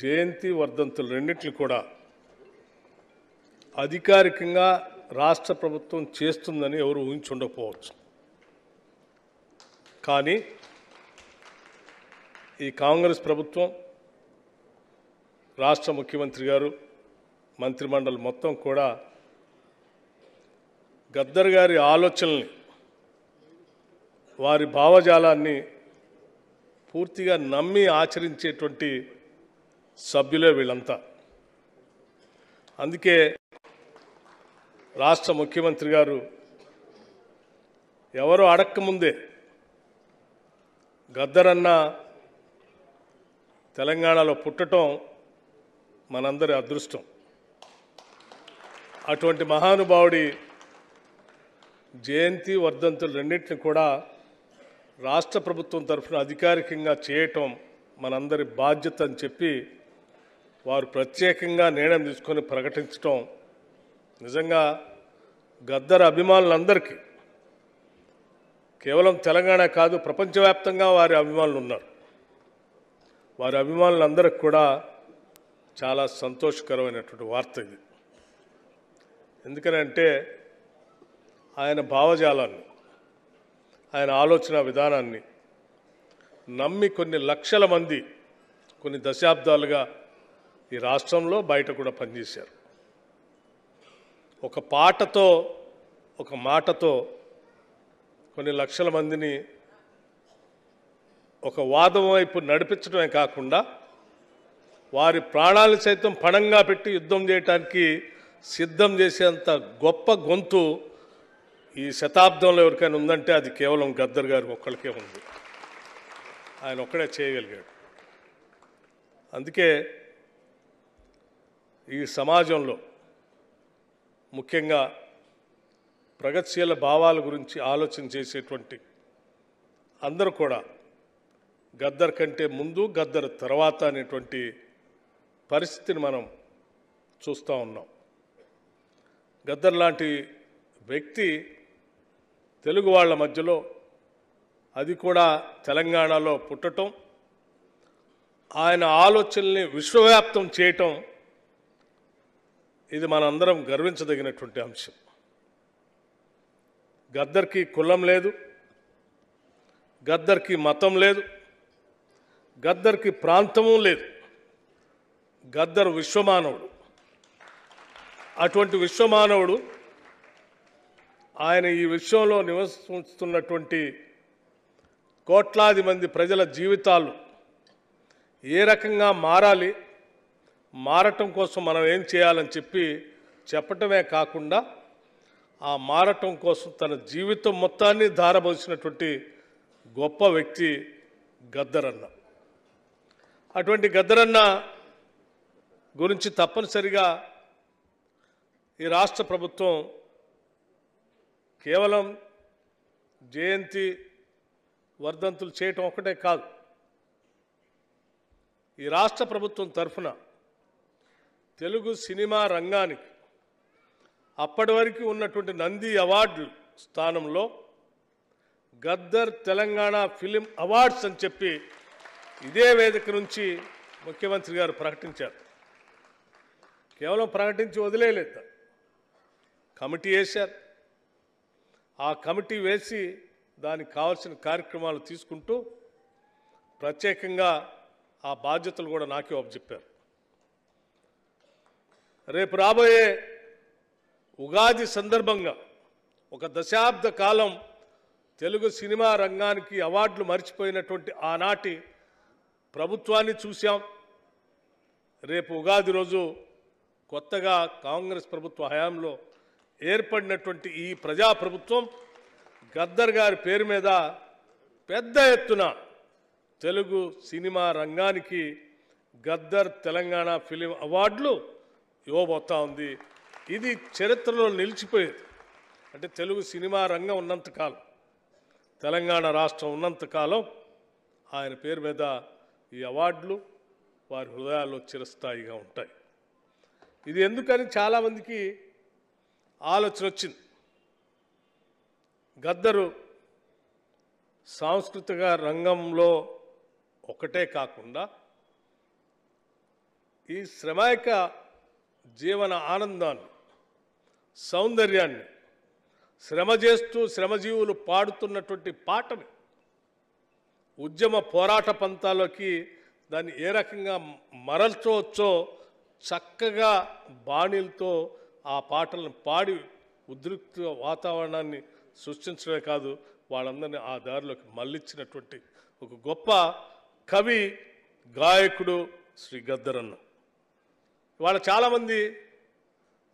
జయంతి వర్ధంతులు రెండింటిని కూడా అధికారికంగా రాష్ట్ర ప్రభుత్వం చేస్తుందని ఎవరు ఊహించుండకపోవచ్చు. కానీ ఈ కాంగ్రెస్ ప్రభుత్వం, రాష్ట్ర ముఖ్యమంత్రి గారు, మంత్రిమండలి మొత్తం కూడా గద్దర్ గారి ఆలోచనల్ని, వారి భావజాలాన్ని పూర్తిగా నమ్మి ఆచరించేటువంటి సభ్యులే వీళ్ళంతా. అందుకే రాష్ట్ర ముఖ్యమంత్రి గారు ఎవరు అడక్కముందే గద్దరన్న తెలంగాణలో పుట్టడం మనందరి అదృష్టం. అటువంటి మహానుభావుడి జయంతి వర్ధంతులు రెండింటిని కూడా రాష్ట్ర ప్రభుత్వం తరఫున అధికారికంగా చేయటం మనందరి బాధ్యత అని చెప్పి వారు ప్రత్యేకంగా నిర్ణయం తీసుకొని ప్రకటించడం నిజంగా గద్దర్ అభిమానులందరికీ, కేవలం తెలంగాణ కాదు ప్రపంచవ్యాప్తంగా వారి అభిమానులు ఉన్నారు. వారి అభిమానులందరికీ కూడా చాలా సంతోషకరమైనటువంటి వార్త ఇది. ఎందుకనంటే ఆయన భావజాలాన్ని, ఆయన ఆలోచన విధానాన్ని నమ్మి కొన్ని లక్షల మంది కొన్ని దశాబ్దాలుగా ఈ రాష్ట్రంలో బయట కూడా పనిచేశారు. ఒక పాటతో, ఒక మాటతో కొన్ని లక్షల మందిని ఒక వాదం వైపు నడిపించడమే కాకుండా వారి ప్రాణాలు సైతం పణంగా పెట్టి యుద్ధం చేయడానికి సిద్ధం చేసేంత గొప్ప గొంతు ఈ శతాబ్దంలో ఎవరికైనా ఉందంటే అది కేవలం గద్దర్ గారికి ఒక్కడికే ఉంది. ఆయన ఒక్కడే చేయగలిగాడు. అందుకే ఈ సమాజంలో ముఖ్యంగా ప్రగతిశీల భావాల గురించి ఆలోచన చేసేటువంటి అందరూ కూడా గద్దర్ కంటే ముందు, గద్దర్ తర్వాత అనేటువంటి పరిస్థితిని మనం చూస్తూ ఉన్నాం. గద్దర్ లాంటి వ్యక్తి తెలుగు వాళ్ళ మధ్యలో, అది కూడా తెలంగాణలో పుట్టడం, ఆయన ఆలోచనల్ని విశ్వవ్యాప్తం చేయటం, ఇది మనందరం గర్వించదగినటువంటి అంశం. గద్దర్కి కులం లేదు, గద్దర్కి మతం లేదు, గద్దర్కి ప్రాంతము లేదు. గద్దర్ విశ్వమానవుడు. అటువంటి విశ్వమానవుడు ఆయన ఈ విశ్వంలో నివసిస్తున్నటువంటి కోట్లాది మంది ప్రజల జీవితాలు ఏ రకంగా మారాలి, మారటం కోసం మనం ఏం చేయాలని చెప్పటమే కాకుండా ఆ మారటం కోసం తన జీవితం మొత్తాన్ని ధారపోసినటువంటి గొప్ప వ్యక్తి గద్దరన్న. అటువంటి గద్దరన్న గురించి తప్పనిసరిగా ఈ రాష్ట్ర ప్రభుత్వం కేవలం జయంతి వర్ధంతులు చేయటం ఒకటే కాదు, ఈ రాష్ట్ర ప్రభుత్వం తరఫున తెలుగు సినిమా రంగానికి అప్పటి వరకు ఉన్నటువంటి నంది అవార్డు స్థానంలో గద్దర్ తెలంగాణ ఫిలిం అవార్డ్స్ అని చెప్పి ఇదే వేదిక నుంచి ముఖ్యమంత్రి గారు ప్రకటించారు. కేవలం ప్రకటించి వదిలేయలేదు, కమిటీ వేశారు. ఆ కమిటీ వేసి దానికి కావాల్సిన కార్యక్రమాలు తీసుకుంటూ ప్రత్యేకంగా ఆ బాధ్యతలు కూడా నాకే అప్పచెప్పారు. రేపు రాబోయే ఉగాది సందర్భంగా ఒక దశాబ్ద కాలం తెలుగు సినిమా రంగానికి అవార్డులు మర్చిపోయినటువంటి ఆనాటి ప్రభుత్వాన్ని చూశాం. రేపు ఉగాది రోజు కొత్తగా కాంగ్రెస్ ప్రభుత్వ హయాంలో ఏర్పడినటువంటి ఈ ప్రజాప్రభుత్వం గద్దర్ గారి పేరు మీద పెద్ద ఎత్తున తెలుగు సినిమా రంగానికి గద్దర్ తెలంగాణ ఫిలిం అవార్డులు ఇవ్వబోతా ఉంది. ఇది చరిత్రలో నిలిచిపోయేది. అంటే తెలుగు సినిమా రంగం ఉన్నంతకాలం, తెలంగాణ రాష్ట్రం ఉన్నంతకాలం ఆయన పేరు మీద ఈ అవార్డులు వారి హృదయాల్లో చిరస్థాయిగా ఉంటాయి. ఇది ఎందుకని చాలామందికి ఆలోచన వచ్చింది. గద్దరు సాంస్కృతిక రంగంలో ఒకటే కాకుండా ఈ శ్రమాయక జీవన ఆనందాన్ని, సౌందర్యాన్ని, శ్రమ చేస్తూ శ్రమజీవులు పాడుతున్నటువంటి పాటని ఉద్యమ పోరాట పంతాల్లోకి దాన్ని ఏ రకంగా మరల్చవచ్చో చక్కగా బాణీలతో ఆ పాటలను పాడి ఉద్రిక్త వాతావరణాన్ని సృష్టించడమే కాదు, వాళ్ళందరినీ ఆ దారిలోకి మళ్ళించినటువంటి ఒక గొప్ప కవి, గాయకుడు శ్రీ గద్దరన్న. ఇవాళ చాలామంది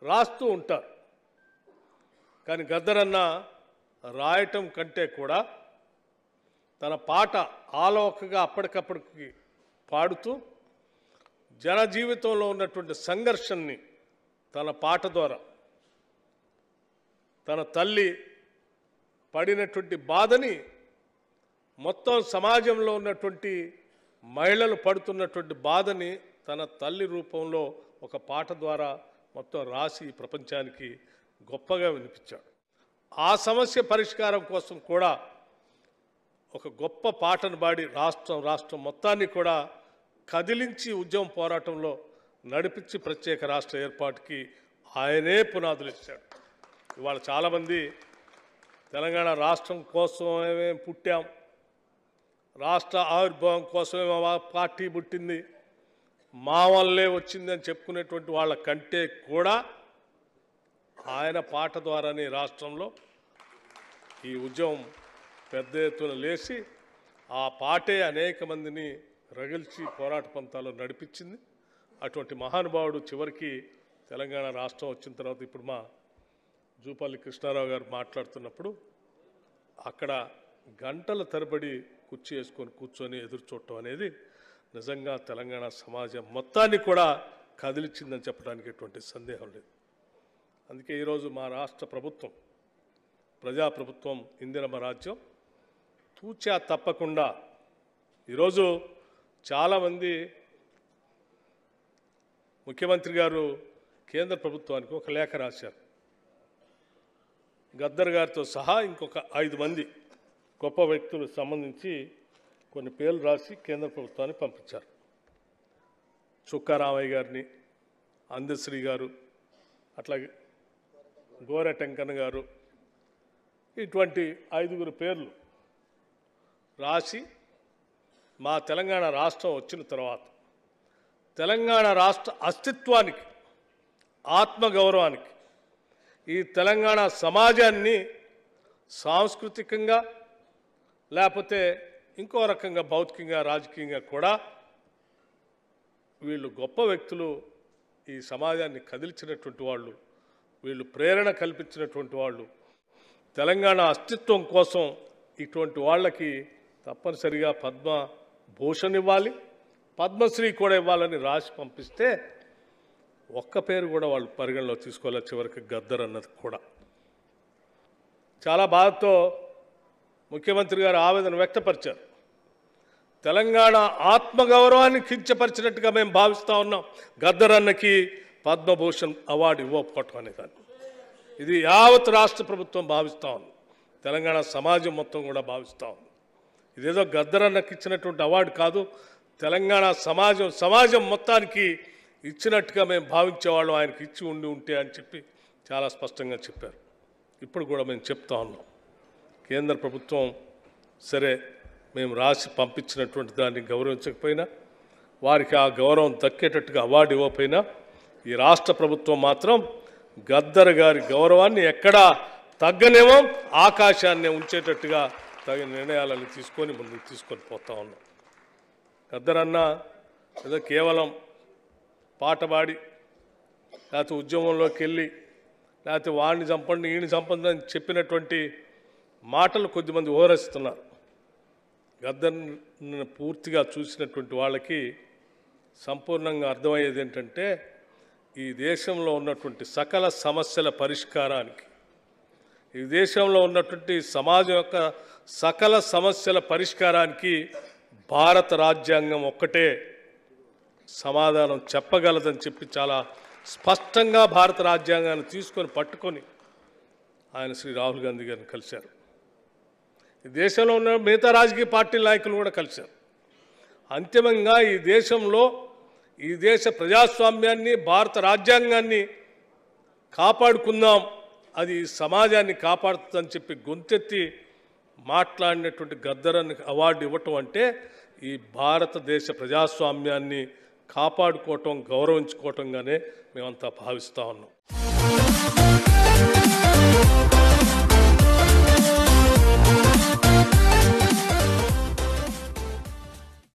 రాస్తూ ఉంటారు, కానీ గద్దరన్న రాయటం కంటే కూడా తన పాట ఆలోకగా అప్పటికప్పటికి పాడుతూ జన జీవితంలో ఉన్నటువంటి సంఘర్షణని తన పాట ద్వారా, తన తల్లి పడినటువంటి బాధని, మొత్తం సమాజంలో ఉన్నటువంటి మహిళలు పడుతున్నటువంటి బాధని తన తల్లి రూపంలో ఒక పాట ద్వారా మొత్తం రాసి ప్రపంచానికి గొప్పగా వినిపించాడు. ఆ సమస్య పరిష్కారం కోసం కూడా ఒక గొప్ప పాటను పాడి రాష్ట్రం మొత్తాన్ని కూడా కదిలించి ఉద్యమ పోరాటంలో నడిపించి ప్రత్యేక రాష్ట్ర ఏర్పాటుకి ఆయనే పునాదులు ఇచ్చాడు. ఇవాళ చాలామంది తెలంగాణ రాష్ట్రం కోసమే పుట్టాం, రాష్ట్ర ఆవిర్భావం కోసమే మా పార్టీ పుట్టింది, మా వల్లే వచ్చింది అని చెప్పుకునేటువంటి వాళ్ళ కంటే కూడా ఆయన పాట ద్వారానే రాష్ట్రంలో ఈ ఉద్యమం పెద్ద ఎత్తున లేచి ఆ పాటే అనేక మందిని రగిల్చి పోరాట పంతాల్లో నడిపించింది. అటువంటి మహానుభావుడు చివరికి తెలంగాణ రాష్ట్రం వచ్చిన తర్వాత ఇప్పుడు మా జూపల్లి కృష్ణారావు గారు మాట్లాడుతున్నప్పుడు అక్కడ గంటల తరబడి కుర్చీ వేసుకొని కూర్చొని ఎదురు చూడటం అనేది నిజంగా తెలంగాణ సమాజం మొత్తాన్ని కూడా కదిలించిందని చెప్పడానికి ఎటువంటి సందేహం లేదు. అందుకే ఈరోజు మా రాష్ట్ర ప్రభుత్వం, ప్రజాప్రభుత్వం, ఇందిరమ్మ రాజ్యం తూచా తప్పకుండా ఈరోజు చాలామంది ముఖ్యమంత్రి గారు కేంద్ర ప్రభుత్వానికి ఒక లేఖ రాశారు. గద్దర్ గారితో సహా ఇంకొక 5 మంది గొప్ప వ్యక్తులకు సంబంధించి కొన్ని పేర్లు రాసి కేంద్ర ప్రభుత్వానికి పంపించారు. చుక్కా రామయ్య గారిని, అందశ్రీ గారు, అట్లాగే గోరెటెంకన్న గారు, ఇటువంటి 5గురు పేర్లు రాసి మా తెలంగాణ రాష్ట్రం వచ్చిన తర్వాత తెలంగాణ రాష్ట్ర అస్తిత్వానికి, ఆత్మగౌరవానికి, ఈ తెలంగాణ సమాజాన్ని సాంస్కృతికంగా లేకపోతే ఇంకో రకంగా భౌతికంగా, రాజకీయంగా కూడా వీళ్ళు గొప్ప వ్యక్తులు, ఈ సమాజాన్ని కదిల్చినటువంటి వాళ్ళు, వీళ్ళు ప్రేరణ కల్పించినటువంటి వాళ్ళు, తెలంగాణ అస్తిత్వం కోసం ఇటువంటి వాళ్ళకి తప్పనిసరిగా పద్మభూషణ్ ఇవ్వాలి, పద్మశ్రీ కూడా ఇవ్వాలని రాసి పంపిస్తే ఒక్క పేరు కూడా వాళ్ళు పరిగణలో తీసుకోవాలి. చివరికి గద్దర్ అన్నది కూడా చాలా బాధతో ముఖ్యమంత్రి గారు ఆవేదన వ్యక్తపరిచారు. తెలంగాణ ఆత్మగౌరవాన్ని కించపరిచినట్టుగా మేము భావిస్తూ ఉన్నాం గద్దర్ అన్నకి పద్మభూషణ్ అవార్డు ఇవ్వకపోవటం అనేదాన్ని. ఇది యావత్ రాష్ట్ర ప్రభుత్వం భావిస్తూ ఉంది, తెలంగాణ సమాజం మొత్తం కూడా భావిస్తూ ఉంది. ఇదేదో గద్దర్ అన్నకి ఇచ్చినటువంటి అవార్డు కాదు, తెలంగాణ సమాజం మొత్తానికి ఇచ్చినట్టుగా మేము భావించేవాళ్ళం, ఆయనకి ఇచ్చి ఉంటే అని చెప్పి చాలా స్పష్టంగా చెప్పారు. ఇప్పుడు కూడా మేము చెప్తా ఉన్నాం, కేంద్ర ప్రభుత్వం సరే మేము రాసి పంపించినటువంటి దాన్ని గౌరవించకపోయినా, వారికి ఆ గౌరవం దక్కేటట్టుగా అవార్డు ఇవ్వకపోయినా, ఈ రాష్ట్ర ప్రభుత్వం మాత్రం గద్దర్ గారి గౌరవాన్ని ఎక్కడా తగ్గనేమో, ఆకాశాన్ని ఉంచేటట్టుగా తగిన నిర్ణయాలను తీసుకొని ముందుకు తీసుకొని పోతా ఉన్నాం. గద్దర్ అన్న ఏదో కేవలం పాట పాడి లేకపోతే ఉద్యమంలోకి వెళ్ళి లేకపోతే వాడిని చంపండి ఈయన చంపండి అని చెప్పినటువంటి మాటలు కొద్దిమంది ఓరస్తున్నారు. గద్దర్ని పూర్తిగా చూసినటువంటి వాళ్ళకి సంపూర్ణంగా అర్థమయ్యేది ఏంటంటే, ఈ దేశంలో ఉన్నటువంటి సకల సమస్యల పరిష్కారానికి, ఈ దేశంలో ఉన్నటువంటి సమాజం యొక్క సకల సమస్యల పరిష్కారానికి భారత రాజ్యాంగం ఒక్కటే సమాధానం చెప్పగలదని చెప్పి చాలా స్పష్టంగా భారత రాజ్యాంగాన్ని తీసుకొని పట్టుకొని ఆయన శ్రీ రాహుల్ గాంధీ గారిని కలిశారు. ఈ దేశంలో ఉన్న మిగతా రాజకీయ పార్టీ నాయకులు కూడా కలిశారు. అంతిమంగా ఈ దేశంలో ఈ దేశ ప్రజాస్వామ్యాన్ని భారత రాజ్యాంగాన్ని కాపాడుకుందాం, అది సమాజాన్ని కాపాడుతుందని చెప్పి గొంతెత్తి మాట్లాడినటువంటి గద్దరని అవార్డు ఇవ్వటం అంటే ఈ భారతదేశ ప్రజాస్వామ్యాన్ని కాపాడుకోవటం, గౌరవించుకోవటంగానే మేమంతా భావిస్తూ ఉన్నాం.